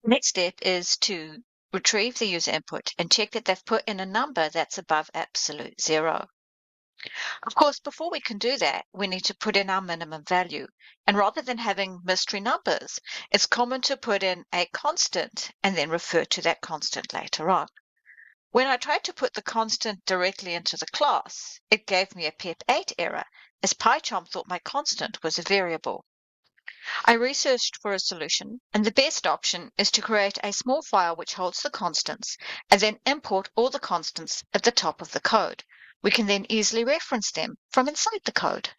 Next step is to retrieve the user input and check that they've put in a number that's above absolute zero. Of course, before we can do that, we need to put in our minimum value. And rather than having mystery numbers, it's common to put in a constant and then refer to that constant later on. When I tried to put the constant directly into the class, it gave me a PEP8 error, as PyCharm thought my constant was a variable. I researched for a solution, and the best option is to create a small file which holds the constants, and then import all the constants at the top of the code. We can then easily reference them from inside the code.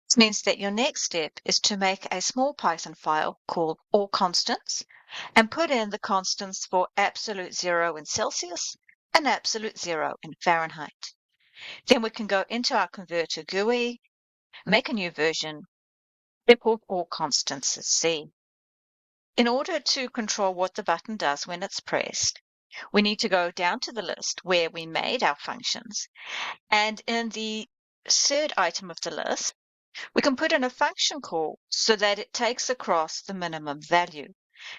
This means that your next step is to make a small Python file called all constants, and put in the constants for absolute zero in Celsius and absolute zero in Fahrenheit. Then we can go into our converter GUI, make a new version, import all constants as C. In order to control what the button does when it's pressed, we need to go down to the list where we made our functions. And in the third item of the list, we can put in a function call so that it takes across the minimum value.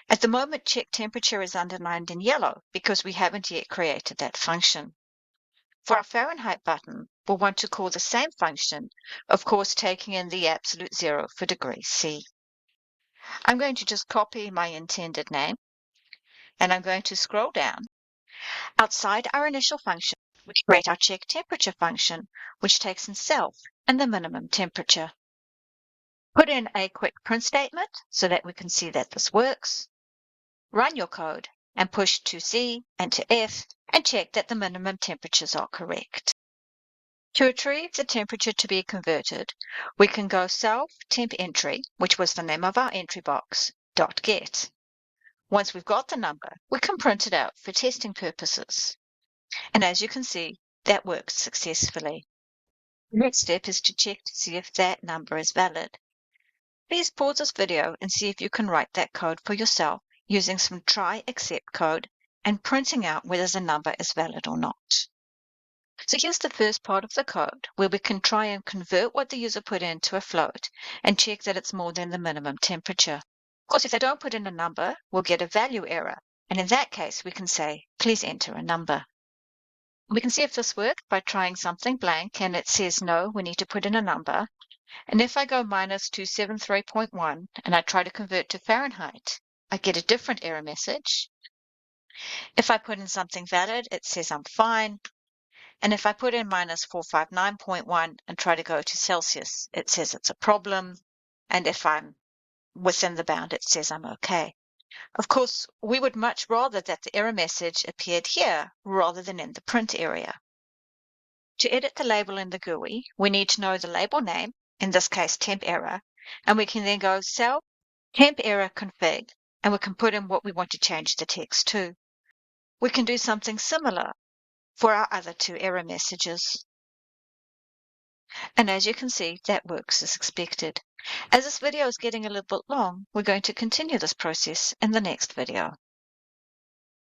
At the moment, check temperature is underlined in yellow because we haven't yet created that function. For our Fahrenheit button, we'll want to call the same function, of course, taking in the absolute zero for degree C. I'm going to just copy my intended name, and I'm going to scroll down. Outside our initial function, we create our check temperature function, which takes in self and the minimum temperature. Put in a quick print statement so that we can see that this works. Run your code and push to C and to F and check that the minimum temperatures are correct. To retrieve the temperature to be converted, we can go self temp entry, which was the name of our entry box, .get. Once we've got the number, we can print it out for testing purposes. And as you can see, that works successfully. The next step is to check to see if that number is valid. Please pause this video and see if you can write that code for yourself using some try except code and printing out whether the number is valid or not. So here's the first part of the code where we can try and convert what the user put in to a float and check that it's more than the minimum temperature. Of course, if they don't put in a number, we'll get a value error. And in that case, we can say, please enter a number. We can see if this worked by trying something blank and it says no, we need to put in a number. And if I go minus 273.1 and I try to convert to Fahrenheit, I get a different error message. If I put in something valid, it says I'm fine. And if I put in minus 459.1 and try to go to Celsius, it says it's a problem. And if I'm within the bound, it says I'm okay. Of course, we would much rather that the error message appeared here rather than in the print area. To edit the label in the GUI, we need to know the label name, in this case temp error, and we can then go self temp error config, and we can put in what we want to change the text to. We can do something similar for our other two error messages. And as you can see, that works as expected. As this video is getting a little bit long, we're going to continue this process in the next video.